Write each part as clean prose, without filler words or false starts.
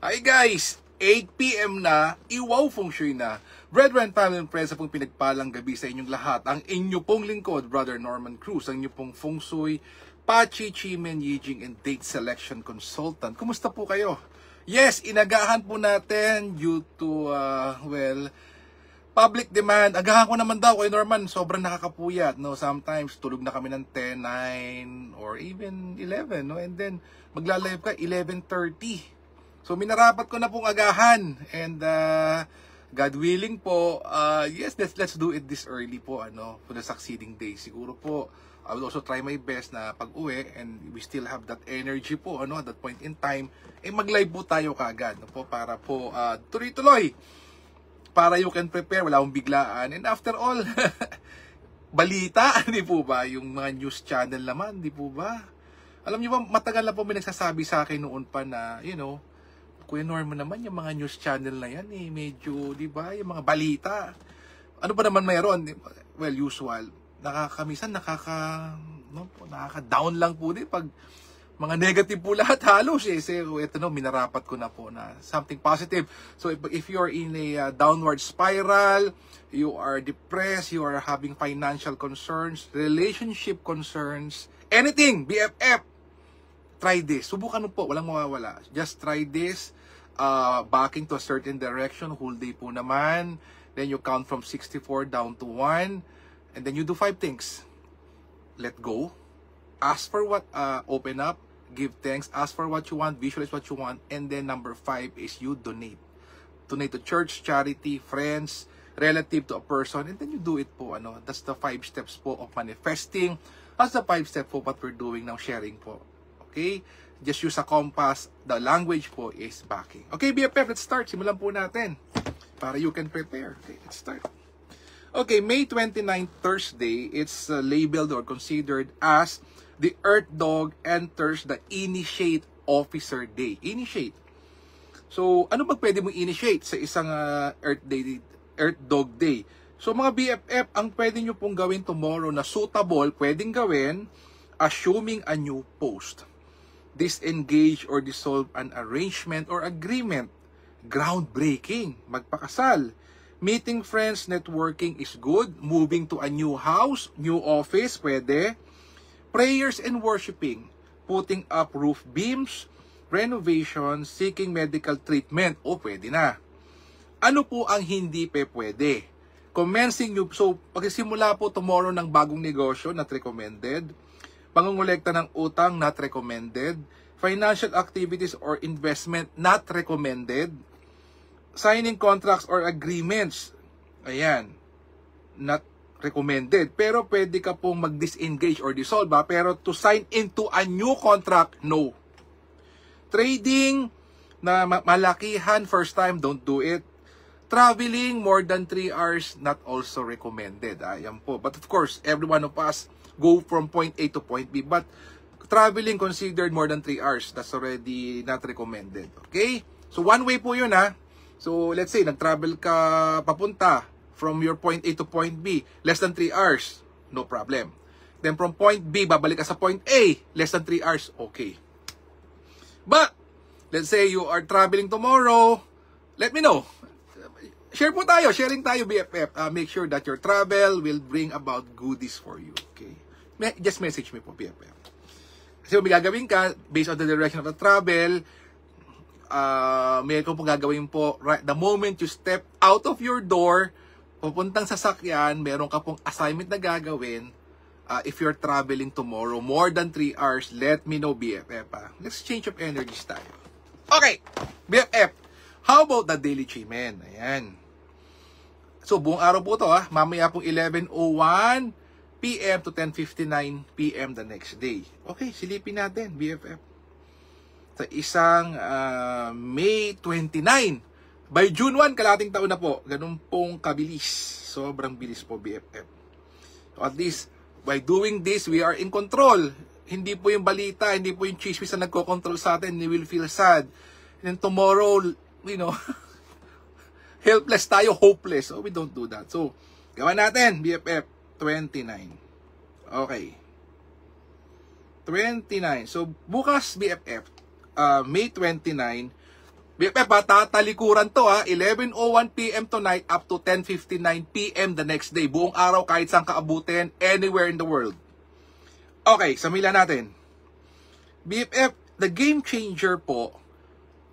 Hi guys! 8 PM na, iwaw feng shui na. Brethren, family and friends, sa pong pinagpalang gabi sa inyong lahat. Ang inyo pong lingkod, Brother Norman Cruz, ang inyo pong feng shui, Pachi, Chimen, Yijing, and date selection consultant. Kumusta po kayo? Yes, inagahan po natin due to, public demand. Agahan ko naman daw kay Norman, sobrang nakakapuyat, no? Sometimes tulog na kami ng 10, 9 or even 11, no? And then magla-live ka 11:30. So minarapat ko na pong agahan, and God willing po, yes, let's do it this early po, ano, for the succeeding day. Siguro po I will also try my best na pag-uwi and we still have that energy po, ano, at that point in time, mag-live po tayo kaagad, no, po, para po tuloy-tuloy. Para you can prepare, wala akong biglaan. And after all, balita, di po ba? Yung mga news channel naman, di po ba? Alam niyo ba, matagal na po may nagsasabi sa akin noon pa na, you know, Kuya Norman naman, yung mga news channel na yan, medyo, di ba, yung mga balita. Ano ba naman mayroon? Well, usual. Nakaka-down lang po din pag mga negative po lahat halos So ito no, minarapat ko na po na something positive. So if you're in a downward spiral, you are depressed, you are having financial concerns, relationship concerns, anything, BFF, try this. Subukan mo po, walang mawawala. Just try this. Backing to a certain direction, whole day po naman. Then you count from 64 down to 1. And then you do 5 things. Let go. Ask for what, open up. Give thanks. Ask for what you want. Visualize what you want. And then number 5 is you donate. Donate to church, charity, friends, relative to a person. And then you do it po. Ano? That's the 5 steps po of manifesting. That's the 5 steps po what we're doing now, sharing po. Okay? Just use a compass. The language po is backing. Okay, BFF, let's start. Simulan po natin. Para you can prepare. Okay, let's start. Okay, May 29, Thursday, it's labeled or considered as the Earth Dog enters the Initiate Officer Day. Initiate. So, ano ba pwede mong initiate sa isang Earth Dog Day? So, mga BFF, ang pwede nyo pong gawin tomorrow na suitable, pwedeng gawin, assuming a new post. Disengage or dissolve an arrangement or agreement. Groundbreaking. Magpakasal. Meeting friends, networking is good. Moving to a new house, new office, pwede. Prayers and worshiping. Putting up roof beams. Renovation, seeking medical treatment. O, pwede na. Ano po ang hindi pwede? Commencing new. So, pagsisimula po tomorrow ng bagong negosyo, not recommended. Pangungulekta ng utang, not recommended. Financial activities or investment, not recommended. Signing contracts or agreements, ayan, not recommended. Pero pwede ka pong mag-disengage or dissolve, pero to sign into a new contract, no. Trading na malakihan, first time, don't do it. Traveling more than 3 hours, not also recommended. Ayan po. But of course, every one of us go from point A to point B. But traveling considered more than 3 hours, that's already not recommended. Okay? So one way po yun ha. So let's say, nag-travel ka papunta from your point A to point B, less than 3 hours, no problem. Then from point B, babalik ka sa point A, less than 3 hours, okay. But, let's say you are traveling tomorrow, let me know. Share po tayo, sharing tayo BFF. Make sure that your travel will bring about goodies for you. Okay? Just message me po BFF. Kasi may gagawin ka, based on the direction of the travel, may kung po gagawin po, right, the moment you step out of your door, pupuntang sasakyan, meron ka pong assignment na gagawin. If you're traveling tomorrow, more than 3 hours, let me know BFF. Let's change of energies tayo. Okay, BFF. How about the daily Chimen? Ayan. So, buong araw po ito, mamaya pong 11:01 PM to 10:59 PM the next day. Okay, silipin natin, BFF. Sa isang May 29. By June 1, kalating taon na po. Ganun pong kabilis. Sobrang bilis po, BFF. So, at least, by doing this, we are in control. Hindi po yung balita, hindi po yung chismis na nagko-control sa atin. We will feel sad. And then tomorrow, you know, helpless tayo, hopeless. So, we don't do that. So, gawan natin, BFF, 29. Okay. 29. So, bukas, BFF, May 29, BFF tatalikuran to 11:01 PM tonight up to 10:59 PM the next day. Buong araw kahit saan ka abutin, anywhere in the world. Okay, samila natin. BFF, the game changer po.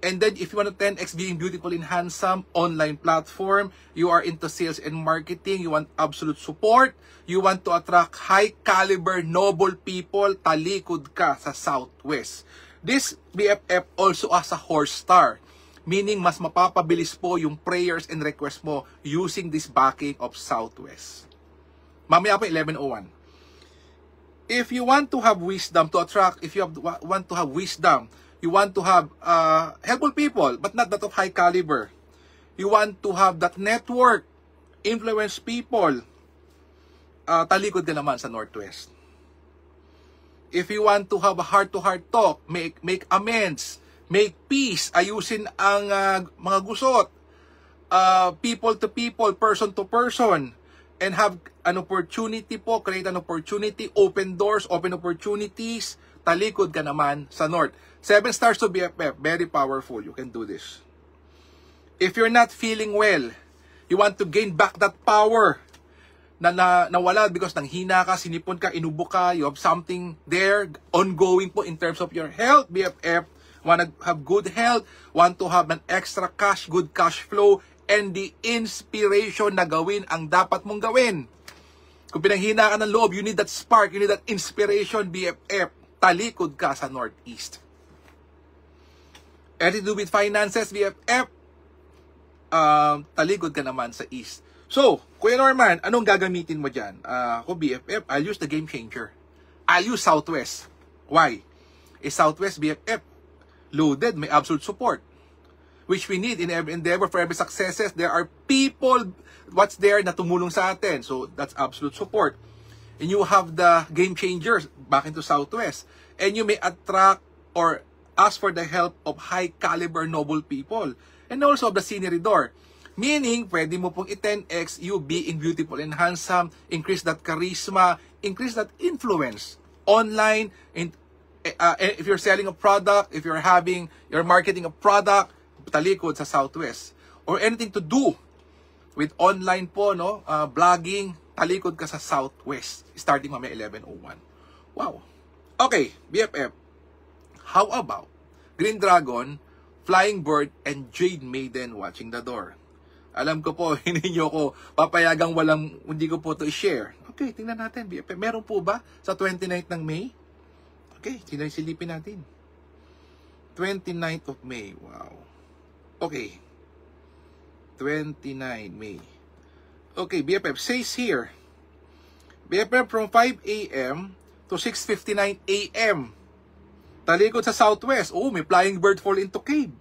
And then if you want to 10x being beautiful and handsome online platform, you are into sales and marketing, you want absolute support, you want to attract high caliber noble people, talikod ka sa Southwest. This BFF also as a horse star, meaning mas mapapabilis po yung prayers and requests mo using this backing of Southwest. Mamaya po 11:01. If you want to have wisdom to attract, if you want to have wisdom, you want to have helpful people, but not that of high caliber. You want to have that network, influence people. Talikod ka naman sa Northwest. If you want to have a heart-to-heart talk, make amends, make peace, ayusin ang mga gusot, people to people, person to person, and have an opportunity po, create an opportunity, open doors, open opportunities, talikod ka naman sa North. 7 stars to BFF, very powerful. You can do this. If you're not feeling well, you want to gain back that power na nawala because nang hina ka, sinipon ka, inubo ka, you have something there ongoing po in terms of your health, BFF. Want to have good health, want to have an extra cash, good cash flow, and the inspiration na gawin ang dapat mong gawin. Kung pinanghina ka ng loob, you need that spark, you need that inspiration, BFF. Talikod ka sa Northeast. Anything to do with finances, BFF, talikod ka naman sa East. So, Kuya Norman, anong gagamitin mo dyan? Ako, BFF, I'll use the game changer. I'll use Southwest. Why? Southwest, BFF, loaded, may absolute support. Which we need in every endeavor, for every successes. There are people, what's there, na tumulong sa atin. So, that's absolute support. And you have the game changers back into Southwest. And you may attract or ask for the help of high caliber noble people. And also of the scenery door. Meaning, pwede mo pong i-10x you being beautiful and handsome, increase that charisma, increase that influence online. If you're selling a product, if you're marketing a product, talikod sa Southwest. Or anything to do with online po, no, blogging, talikod ka sa Southwest, starting mamaya 11:01. Wow. Okay, BFF. How about Green Dragon, Flying Bird, and Jade Maiden watching the door? Alam ko po, hindi nyo ko papayagang hindi ko po to i-share. Okay, tingnan natin, BFF. Meron po ba sa 29th ng May? Okay, silipin natin. 29th of May. Wow. Okay. 29 May. Okay, BFF says here, BFF from 5 a.m. to 6:59 a.m. Talikod sa Southwest. Oh, may Flying Bird fall into cave.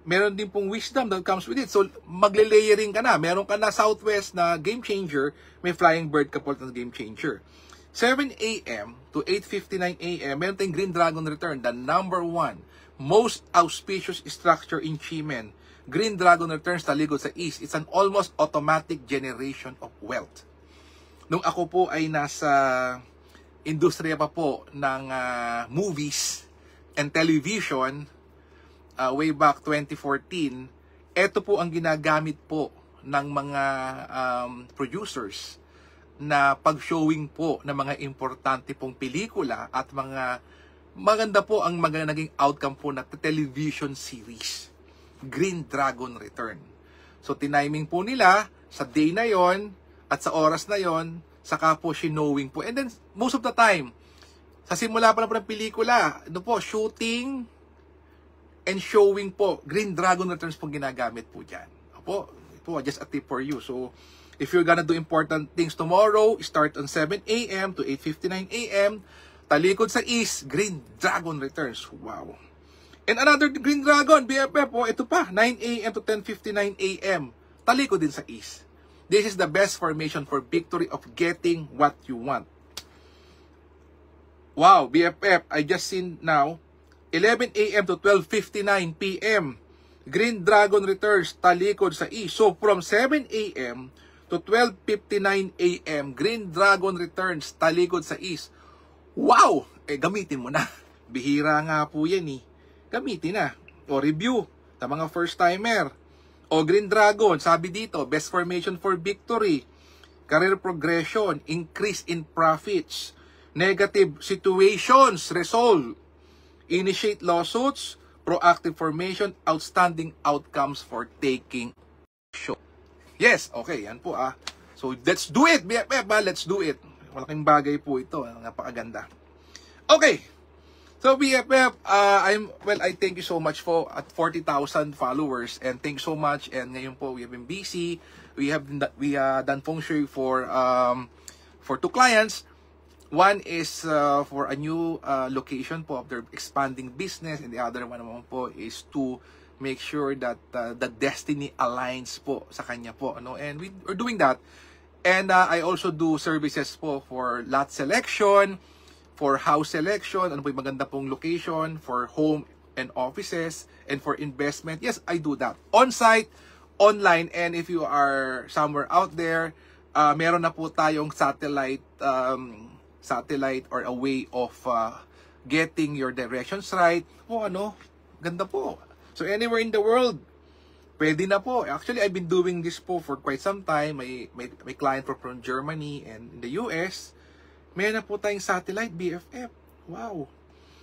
Meron din pong wisdom that comes with it. So, magle-layering ka na. Meron ka na Southwest na game changer, may Flying Bird ka po na game changer. 7 a.m. to 8:59 a.m. meron tayong Green Dragon Return, the #1 most auspicious structure in Chimen. Green Dragon returns talikod sa East. It's an almost automatic generation of wealth. Nung ako po ay nasa industriya pa po ng movies and television, way back 2014, ito po ang ginagamit po ng mga producers na pag-showing po ng mga importante pong pelikula at maganda po ang naging outcome po na television series. Green Dragon Return. So, tiniming po nila sa day na yon at sa oras na yon, saka po shinowing po. And then, most of the time, sa simula pa na po ng pelikula, shooting and showing po, Green Dragon Returns po ginagamit po dyan. Opo, ito, just a tip for you. So, if you're gonna do important things tomorrow, start on 7 a.m. to 8:59 a.m. Talikod sa East, Green Dragon Returns. Wow. And another Green Dragon, BFF po, ito pa, 9 a.m. to 10:59 a.m. Talikod din sa East. This is the best formation for victory of getting what you want. Wow, BFF, I just seen now, 11 a.m. to 12:59 p.m. Green Dragon Returns, talikod sa East. So, from 7 a.m. to 12:59 a.m., Green Dragon Returns, talikod sa East. Wow! Gamitin mo na. Bihira nga po yan eh. Gamitin na. O review. Sa mga first-timer. O Green Dragon, sabi dito, best formation for victory, career progression, increase in profits, negative situations, resolve, initiate lawsuits, proactive formation, outstanding outcomes for taking action. Yes, okay, yan po So, let's do it, BFF let's do it. Malaking bagay po ito, napakaganda. Okay, so BFF, I thank you so much for at 40,000 followers, and thank you so much. And ngayon po, we have been busy. We done feng shui for 2 clients. One is for a new location po of their expanding business, and the other one naman po is to make sure that the destiny aligns po sa kanya po, and we are doing that. And I also do services po for lot selection, for house selection, ano po yung maganda pong location, for home and offices, and for investment. Yes, I do that. On-site, online, and if you are somewhere out there, meron na po tayong satellite or a way of getting your directions right. Ganda po. So anywhere in the world, pwede na po. Actually, I've been doing this po for quite some time. May client from Germany and in the US. May na po tayong satellite, BFF. Wow.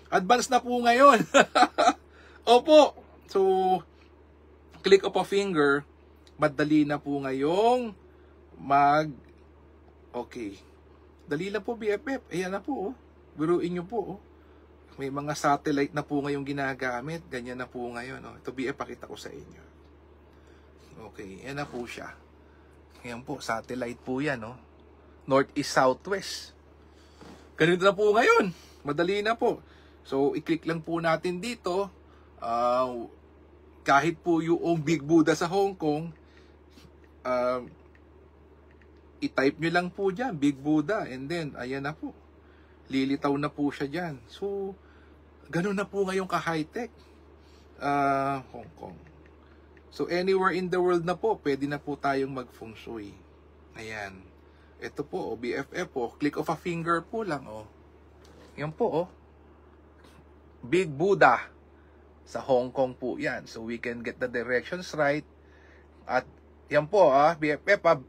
Advance na po ngayon. Opo. So, click of a finger, madali na po ngayong okay. Dali na po, BFF. Ayan na po. Biruin nyo po. May mga satellite na po ngayong ginagamit. Ganyan na po ngayon. Ito, BFF, pakita ko sa inyo. Okay, yan na po siya. Ayan po, satellite po yan. North, East, Southwest. Ganito na po ngayon. Madali na po. So, i-click lang po natin dito. Kahit po yung Big Buddha sa Hong Kong, i-type nyo lang po dyan, Big Buddha. And then, ayan na po. Lilitaw na po siya dyan. So, ganun na po ngayon ka-high-tech. Hong Kong. So, anywhere in the world na po, pwede na po tayong mag-feng shui. Ayan. Ito po, BFF po. Click of a finger po lang, Yan po, Big Buddha. Sa Hong Kong po yan. So, we can get the directions right. At, yan po, BFF,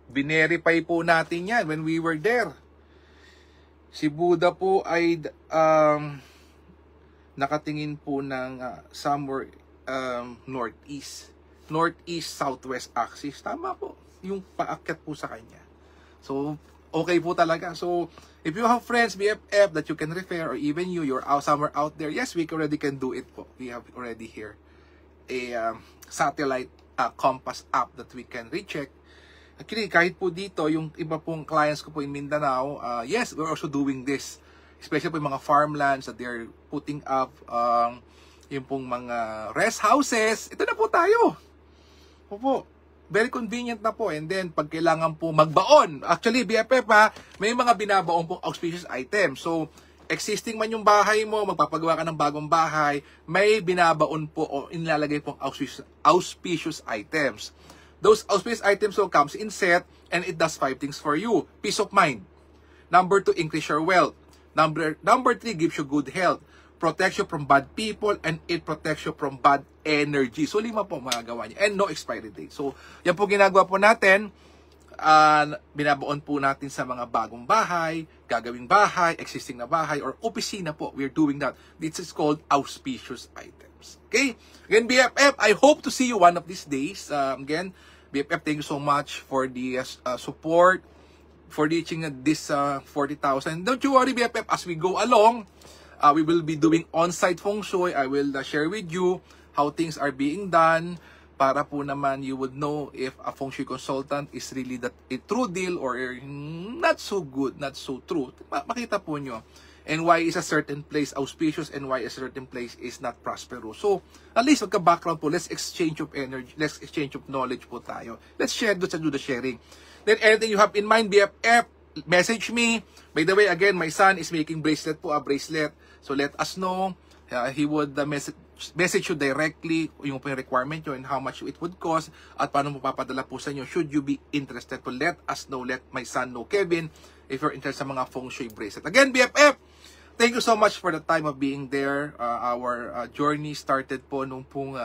binerify po natin yan when we were there. Si Buddha po ay nakatingin po ng somewhere northeast, southwest axis. Tama po. Yung paakyat po sa kanya. So, okay po talaga. So, if you have friends, BFF, that you can refer, or even you're somewhere out there, yes, we already can do it po. We have already here a satellite compass app that we can recheck. Actually, kahit po dito, yung iba pong clients ko po in Mindanao, yes, we're also doing this. Especially po yung mga farmlands that they're putting up, yung pong mga rest houses. Ito na po tayo. Opo. Very convenient na po. And then, pag kailangan po magbaon, actually, BFF may mga binabaon pong auspicious items. So, existing man yung bahay mo, magpapagawa ka ng bagong bahay, may binabaon po o inilalagay pong auspicious items. Those auspicious items will comes in set, and it does 5 things for you. Peace of mind. Number 2, increase your wealth. Number 3, gives you good health. Protects you from bad people, and it protects you from bad energy. So, 5 po magagawa niya. And no expiry date. So, yan po ginagawa po natin. Binabaon po natin sa mga bagong bahay, gagawing bahay, existing na bahay, or opisina po. We're doing that. This is called auspicious items. Okay? Again, BFF, I hope to see you one of these days. Again, BFF, thank you so much for the support, for reaching this 40,000. Don't you worry, BFF, as we go along, we will be doing on-site feng shui. I will share with you how things are being done para po naman you would know if a feng shui consultant is really a true deal or not so good, not so true. Makita po nyo. And why is a certain place auspicious and why a certain place is not prosperous. So, at least magka-background po, let's exchange of energy, let's exchange of knowledge po tayo. Let's share, do the sharing. Then anything you have in mind, BFF, message me. By the way, again, my son is making bracelet po, a bracelet. So let us know. He would message you directly yung requirement nyo and how much it would cost at paano mo papadala po sa inyo should you be interested. To let us know, let my son know, Kevin, if you're interested sa mga feng shui bracelet. Again, BFF, thank you so much for the time of being there. Our journey started po nung pong,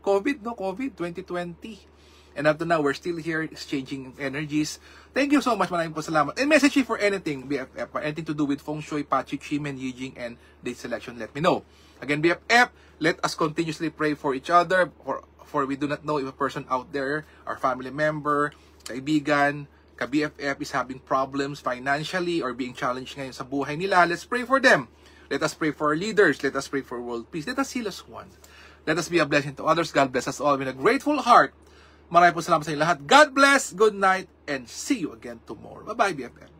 COVID 2020. And up to now, we're still here exchanging energies. Thank you so much. Maraming po salamat. And message me for anything, BFF, anything to do with Feng Shui, Pachi, Chimen, Yijing, and date selection, let me know. Again, BFF, let us continuously pray for each other, for we do not know if a person out there, our family member, kaibigan, ka-BFF is having problems financially or being challenged ngayon sa buhay nila. Let's pray for them. Let us pray for our leaders. Let us pray for world peace. Let us heal as one. Let us be a blessing to others. God bless us all with a grateful heart. Maraming po salamat sa inyo lahat. God bless, good night, and see you again tomorrow. Bye-bye, BFF.